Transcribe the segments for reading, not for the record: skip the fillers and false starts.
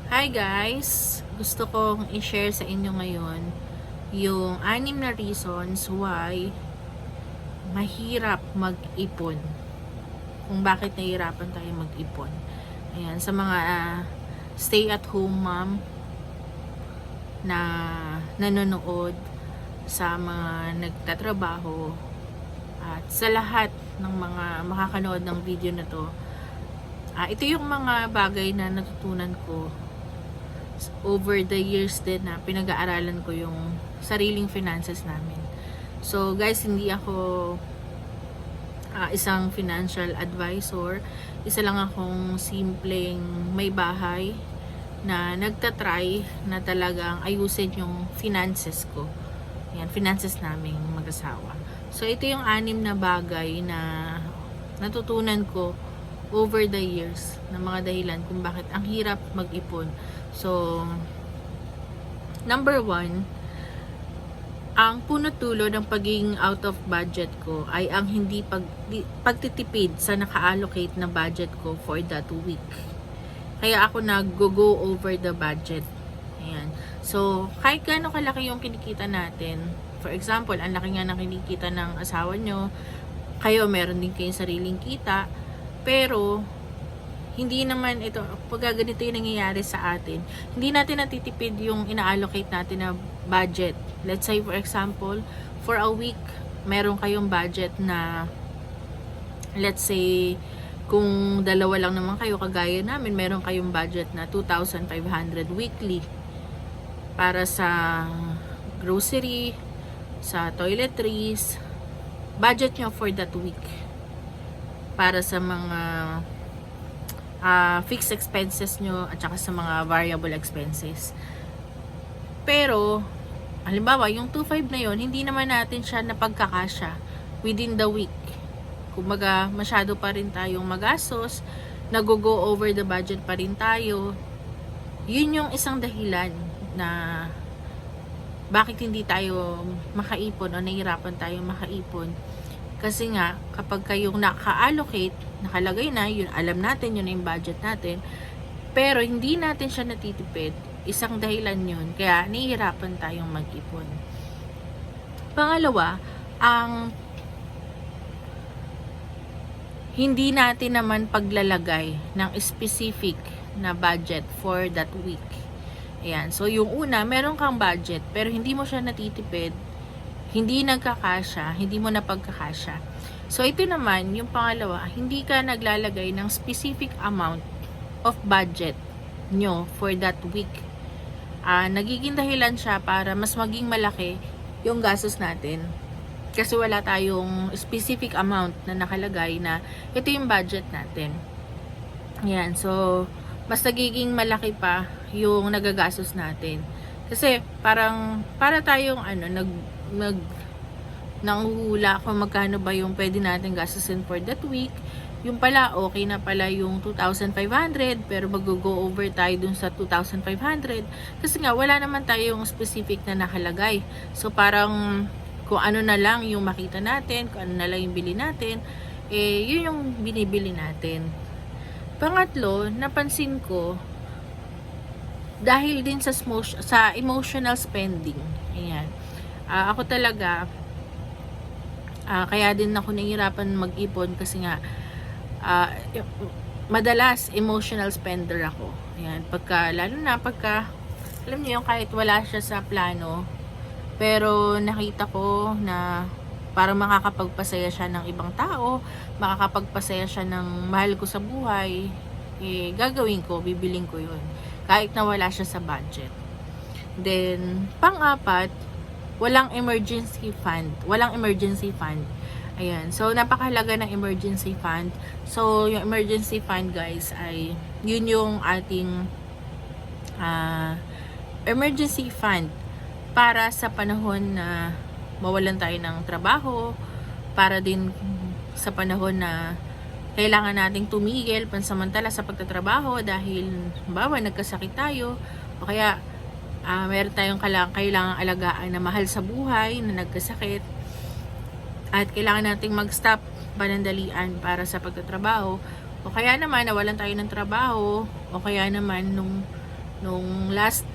Hi guys! Gusto kong i-share sa inyo ngayon yung 6 na reasons why mahirap mag-ipon. Kung bakit nahihirapan tayo mag-ipon. Ayan, sa mga stay-at-home mom na nanonood, sa mga nagtatrabaho, at sa lahat ng mga makakanood ng video na to, ito yung mga bagay na natutunan ko over the years din na pinag-aaralan ko yung sariling finances namin. So guys, hindi ako isang financial advisor. Isa lang akong simpleng may bahay na nagtatry na talagang ayusin yung finances ko. Ayan, finances naming mag-asawa. So ito yung 6 na bagay na natutunan ko over the years na mga dahilan kung bakit ang hirap mag-ipon. So, number 1, ang punot dulo ng pagiging out of budget ko ay ang hindi pagtitipid sa naka-allocate na budget ko for that week. Kaya ako nag-go over the budget. Ayan. So, kahit gaano kalaki yung kinikita natin, for example, ang laki nga ng kinikita ng asawa nyo, kayo meron din kayong sariling kita, pero hindi naman ito, pag ganito yung nangyayari sa atin, hindi natin natitipid yung ina-allocate natin na budget. Let's say for example, for a week, meron kayong budget na, let's say, kung dalawa lang naman kayo, kagaya namin, meron kayong budget na 2,500 weekly para sa grocery, sa toiletries, budget nyo for that week. Para sa mga fixed expenses nyo at saka sa mga variable expenses. Pero, halimbawa, yung 2,500 na yon, hindi naman natin siya napagkakasya within the week. Kumbaga, masyado pa rin tayong magastos, nag-go over the budget pa rin tayo. Yun yung isang dahilan na bakit hindi tayo makaipon o nahihirapan tayong makaipon. Kasi nga, kapag kayong naka-allocate, nakalagay na, yun, alam natin, yun na yung budget natin, pero hindi natin siya natitipid, isang dahilan yun, kaya nahihirapan tayong mag-ipon. Pangalawa, ang hindi natin naman paglalagay ng specific na budget for that week. Ayan, so yung una, meron kang budget, pero hindi mo siya natitipid, hindi nagkakasya, hindi mo napagkakasya. So, ito naman, yung pangalawa, hindi ka naglalagay ng specific amount of budget nyo for that week. Nagiging dahilan siya para mas maging malaki yung gastos natin. Kasi wala tayong specific amount na nakalagay na ito yung budget natin. Yan, so, mas nagiging malaki pa yung nagagastos natin. Kasi, para tayong nanguhula kung magkano ba yung pwede natin gastusin for that week. Yung pala, okay na pala yung 2,500, pero mag-go over tayo dun sa 2,500. Kasi nga, wala naman tayong specific na nakalagay. So, parang kung ano na lang yung makita natin, kung ano na lang yung bili natin, yun yung binibili natin. Pangatlo, napansin ko, dahil din sa emotional spending. Ayan. Ako talaga, kaya din ako nahihirapan mag-ipon kasi nga, madalas emotional spender ako. Ayan, lalo na pagka, alam niyo yung kahit wala siya sa plano, pero nakita ko na para makakapagpasaya siya ng ibang tao, makakapagpasaya siya ng mahal ko sa buhay, gagawin ko, bibiling ko yun. Kahit na wala siya sa budget. Then, pang-apat, walang emergency fund. Walang emergency fund. Ayan. So, napakahalaga ng emergency fund. So, yung emergency fund, guys, ay yun yung ating emergency fund para sa panahon na mawalan tayo ng trabaho, para din sa panahon na kailangan nating tumigil pansamantala sa pagtatrabaho dahil bawa nagkasakit tayo o kaya meron tayong kailangang alagaan na mahal sa buhay na nagkasakit at kailangan nating mag-stop panandalian para sa pagtatrabaho o kaya naman nawalan tayo ng trabaho o kaya naman nung nung last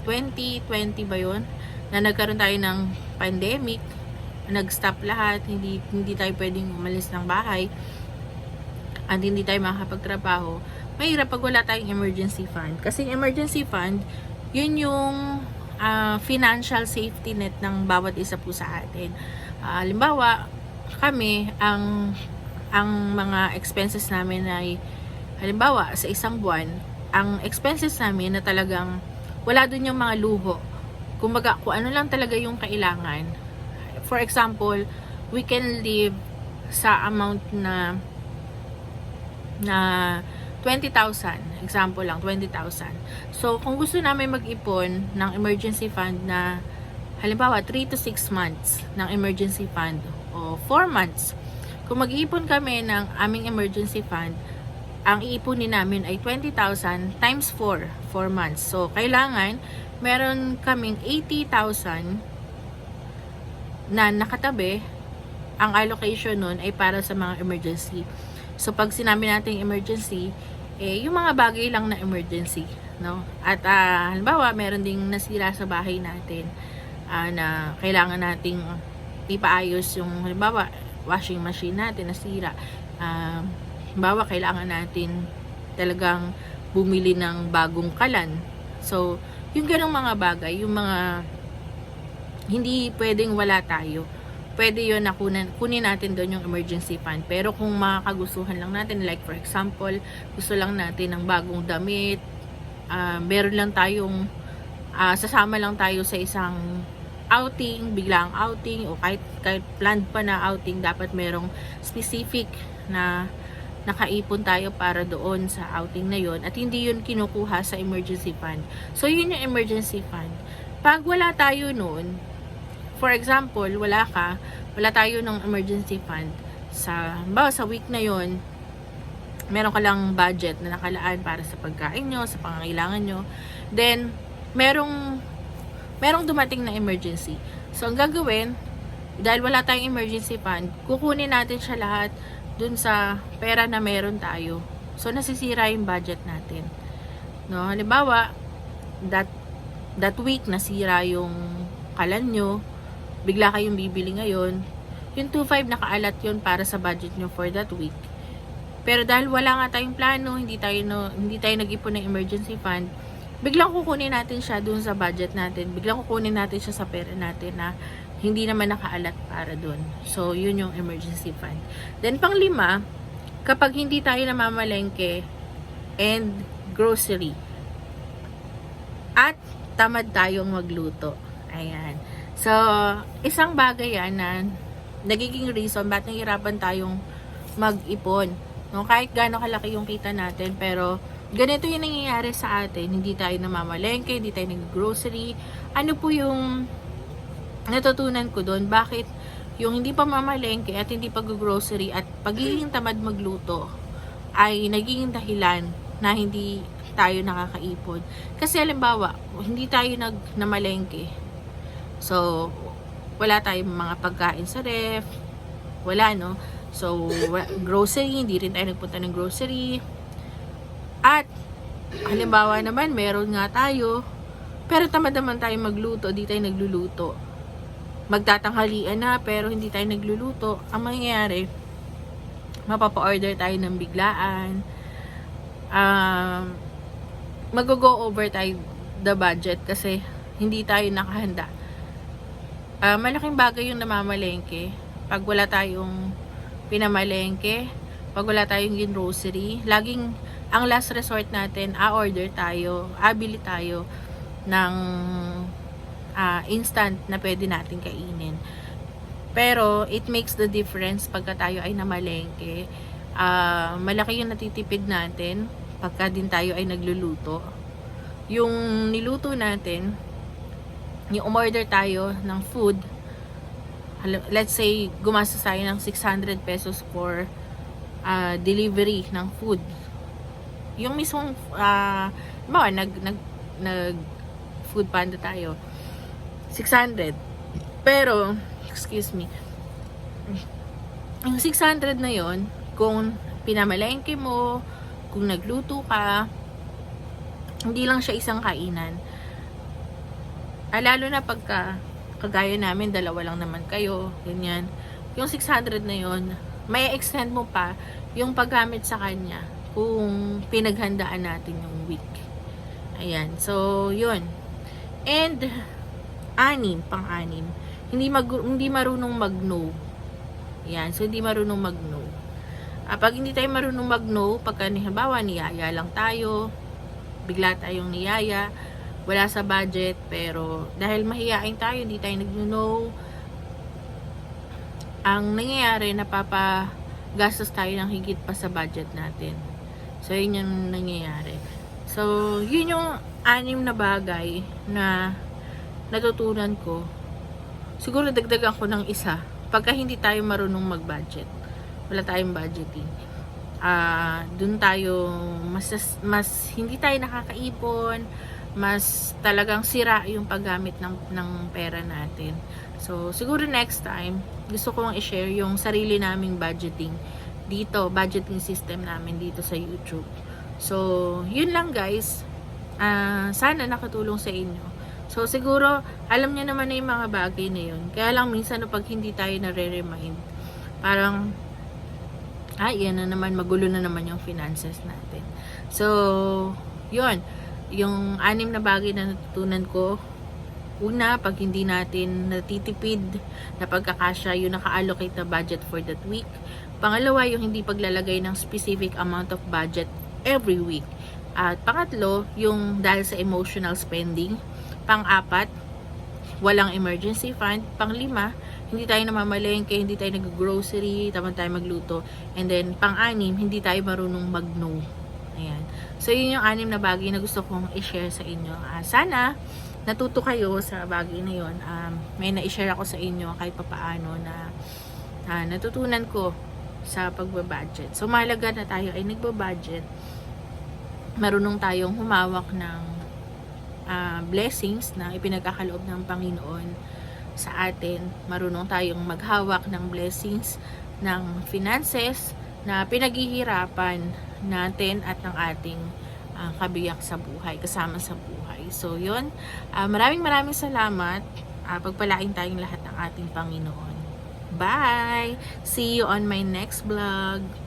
2020 ba yun, na nagkaroon tayo ng pandemic, nag-stop lahat, hindi tayo pwedeng umalis ng bahay, at hindi tayo makakapagtrabaho. Mahirap pag wala tayong emergency fund. Kasi emergency fund, yun yung financial safety net ng bawat isa po sa atin. Halimbawa, kami, ang mga expenses namin ay, halimbawa, sa isang buwan, ang expenses namin na talagang wala dun yung mga luho. Kumbaga, kung ano lang talaga yung kailangan. For example, we can live sa amount na 20,000. Example lang, 20,000. So, kung gusto namin mag-ipon ng emergency fund na, halimbawa, 3 to 6 months ng emergency fund o 4 months, kung mag-iipon kami ng aming emergency fund, ang iipunin namin ay 20,000 times 4 months. So, kailangan meron kaming 80,000 na nakatabi. Ang allocation nun ay para sa mga emergency. So, pag sinabi natin emergency, yung mga bagay lang na emergency, no? At halimbawa, meron ding nasira sa bahay natin na kailangan nating ipaayos yung, halimbawa, washing machine natin nasira. Halimbawa, kailangan natin talagang bumili ng bagong kalan. So, yung ganong mga bagay, yung mga hindi pwedeng wala tayo, pwede yun na kunin natin doon yung emergency fund. Pero kung makakagustuhan lang natin, like for example, gusto lang natin ng bagong damit, meron lang tayong, sasama lang tayo sa isang outing, biglang outing, o kahit planned pa na outing, dapat merong specific na nakaipon tayo para doon sa outing na yon, at hindi yun kinukuha sa emergency fund. So, yun yung emergency fund. Pag wala tayo noon, for example, wala tayo ng emergency fund sa week na yon, meron ka lang budget na nakalaan para sa pagkain nyo, sa pangangailangan nyo, then merong dumating na emergency. So, ang gagawin, dahil wala tayong emergency fund, kukunin natin siya lahat dun sa pera na meron tayo. So, nasisira yung budget natin. No, halimbawa, that week nasira yung kalan nyo, bigla kayong bibili ngayon, yung 2,500 nakaalat yun para sa budget nyo for that week. Pero dahil wala nga tayong plano, hindi tayo nag-ipon ng emergency fund, biglang kukunin natin siya dun sa budget natin, biglang kukunin natin siya sa pera natin na hindi naman nakaalat para dun. So, yun yung emergency fund. Then, pang-5, kapag hindi tayo namamalengke and grocery, at tamad tayong magluto. Ayan. So, isang bagay yan na nagiging reason ba't nahihirapan tayong mag-ipon. No? Kahit gaano kalaki yung kita natin, pero ganito yung nangyayari sa atin. Hindi tayo namamalengke, hindi tayo nag-grocery. Ano po yung natutunan ko doon? Bakit yung hindi pa mamalengke at hindi pag-grocery at pagiging tamad magluto ay naging dahilan na hindi tayo nakakaipon? Kasi halimbawa, hindi tayo namalengke. So, wala tayong mga pagkain sa ref. Wala, no? So, grocery, hindi rin tayo nagpunta ng grocery. At, halimbawa naman, meron nga tayo, pero tamad naman tayo magluto, di tayo nagluluto. Magtatanghalian na, pero hindi tayo nagluluto. Ang mangyayari, mapapa-order tayo ng biglaan. Mag-go over tayo the budget kasi hindi tayo nakahanda. Malaking bagay yung namamalengke. Pag wala tayong pinamalengke, pag wala tayong grocery, laging ang last resort natin, order tayo, bili tayo ng instant na pwede natin kainin. Pero it makes the difference pagka tayo ay namalengke. Malaki yung natitipid natin pagka din tayo ay nagluluto. Yung niluto natin, yung umorder tayo ng food, let's say gumastos tayo ng 600 pesos for delivery ng food. Yung mismong nag food panda tayo, 600. Pero excuse me, yung 600 na yon, kung pinamalengke mo, kung nagluto ka, Hindi lang siya isang kainan. Lalo na pagka kagaya namin, dalawa lang naman kayo, ganyan. Yung 600 na yon, may extend mo pa yung paggamit sa kanya kung pinaghandaan natin yung week. Ayan. So, yun. And, pang-anim. Hindi marunong mag-no. Ayan. So, hindi marunong mag-no. Pag hindi tayo marunong mag-no, pagka halimbawa, niyaya lang tayo, bigla tayong niyaya, wala sa budget, pero dahil mahiyain tayo, hindi tayo nag-no, ang nangyayari, napapagastos tayo ng higit pa sa budget natin. So, yun yung nangyayari. So, yun yung 6 na bagay na natutunan ko. Siguro dagdagan ko ng isa. Pagka hindi tayo marunong mag-budget, wala tayong budgeting. Dun tayo, mas hindi tayo nakakaipon, mas talagang sira yung paggamit ng pera natin. So, siguro next time, gusto kong i-share yung sarili naming budgeting dito, budgeting system namin dito sa YouTube. So, yun lang guys. Sana nakatulong sa inyo. So, siguro, alam niyo naman na yung mga bagay na yun. Kaya lang minsan pag hindi tayo nare-remind, parang, yan na naman, magulo na naman yung finances natin. So, yun. Yung 6 na bagay na natutunan ko, una, pag hindi natin natitipid na pagkakasya, yung naka-allocate na budget for that week. Pangalawa, yung hindi paglalagay ng specific amount of budget every week. At pangatlo, yung dahil sa emotional spending. Pang-apat, walang emergency fund. Pang-5, hindi tayo namamalengke, hindi tayo nag-grocery, tamad tayo magluto. And then, pang-6, hindi tayo marunong mag-no. Ayan. So, yun yung 6 na bagay na gusto kong i-share sa inyo. Sana, natuto kayo sa bagay na yun. May na-share ako sa inyo kahit papaano na natutunan ko sa pagbabudget. So, mahalaga na tayo ay nagbabudget. Marunong tayong humawak ng blessings na ipinagkakaloob ng Panginoon sa atin. Marunong tayong maghawak ng blessings ng finances na pinaghihirapan natin at ng ating kabiyak sa buhay, kasama sa buhay. So, yun. Maraming salamat. Pagpalain tayong lahat ng ating Panginoon. Bye! See you on my next vlog.